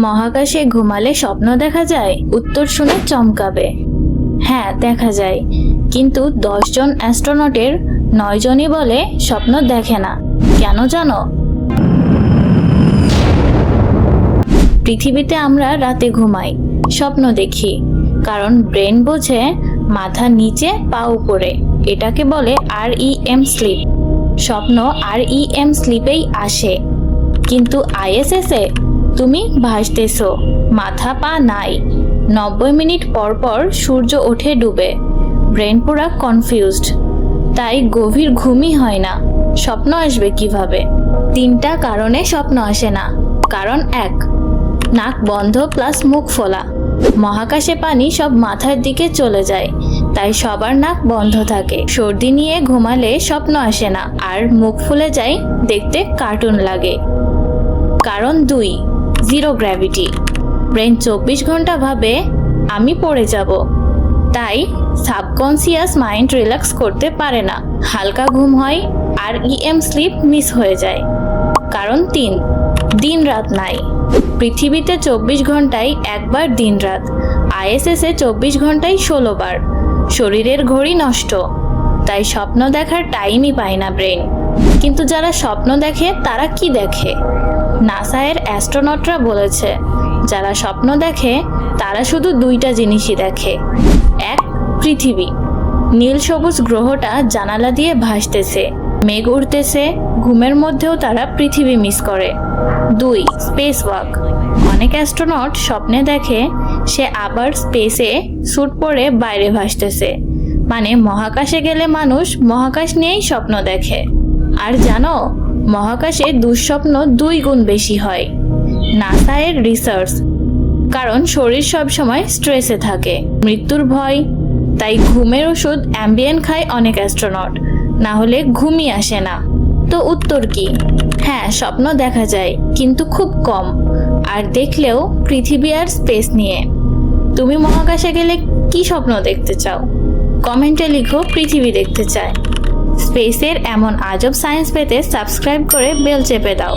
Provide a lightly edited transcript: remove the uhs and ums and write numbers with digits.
মহাকাশে ঘুমালে স্বপ্ন দেখা যায়? উত্তর শুনে চমকাবে। হ্যাঁ, দেখা যায়, কিন্তু 10 জন অ্যাস্ট্রোনটের 9 জনই বলে স্বপ্ন দেখে না। কেন জানো? পৃথিবীতে আমরা রাতে ঘুমাই, স্বপ্ন দেখি, কারণ ব্রেন বোঝে মাথা নিচে পা উপরে। এটাকে বলে REM স্লিপ। স্বপ্ন REM স্লিপেই আসে। কিন্তু ISS-এ তুমি ভাসতেছো, মাথা পা নাই। 90 মিনিট পর পর সূর্য ওঠে ডুবে, ব্রেন পুরা কনফিউজড। তাই গভীর ঘুমই হয় না। স্বপ্ন আসবে কিভাবে? 3টা কারণে স্বপ্ন আসে না। কারণ 1, নাক বন্ধ প্লাস মুখ ফোলা। মহাকাশে পানি সব মাথার দিকে চলে যায়, তাই সবার নাক বন্ধ থাকে। সর্দি নিয়ে ঘুমালে স্বপ্ন আসে না, আর মুখ ফুলে যায়, দেখতে কার্টুন লাগে। কারণ 2, জিরো গ্র্যাভিটি। ব্রেন 24 ঘন্টা ভাবে আমি পড়ে যাব, তাই সাবকনসিয়াস মাইন্ড রিল্যাক্স করতে পারে না। হালকা ঘুম হয়, আর REM স্লিপ মিস হয়ে যায়। কারণ 3, দিন রাত নাই। পৃথিবীতে 24 ঘন্টায় একবার দিন রাত, ISS-এ 24 ঘন্টায় 16 বার। শরীরের ঘড়ি নষ্ট, তাই স্বপ্ন দেখার টাইমই পায় না ব্রেন। কিন্তু যারা স্বপ্ন দেখে তারা কি দেখে? নাসা-এর অ্যাস্ট্রোনটরা বলেছে, যারা স্বপ্ন দেখে তারা শুধু 2টা জিনিসই দেখে। 1, পৃথিবী, নীল সবুজ গ্রহটা জানালা দিয়ে ভাসতেছে, মেঘ উড়তেছে। ঘুমের মধ্যেও তারা পৃথিবী মিস করে। 2, স্পেস ওয়াক। অনেক অ্যাস্ট্রোনট স্বপ্নে দেখে সে আবার স্পেসে স্যুট পরে বাইরে ভাসতেছে। মানে মহাকাশে গেলে মানুষ মহাকাশ নিয়েই স্বপ্ন দেখে। আর জানো, মহাকাশে দুঃস্বপ্ন 2 গুণ বেশি হয়। নাসা-এর রিসার্চ। কারণ শরীর সবসময় স্ট্রেসে থাকে, মৃত্যুর ভয়। তাই ঘুমের ওষুধ অ্যাম্বিয়েন খায় অনেক অ্যাস্ট্রোনট, না হলে ঘুমই আসে না। তো উত্তর কি? হ্যাঁ, স্বপ্ন দেখা যায়, কিন্তু খুব কম। আর দেখলেও পৃথিবী আর স্পেস নিয়ে। তুমি মহাকাশে গেলে কি স্বপ্ন দেখতে চাও? কমেন্টে লিখো পৃথিবী দেখতে চায়। স্পেসের এমন আজব সায়েন্স পেতে সাবস্ক্রাইব করে বেল চেপে দাও।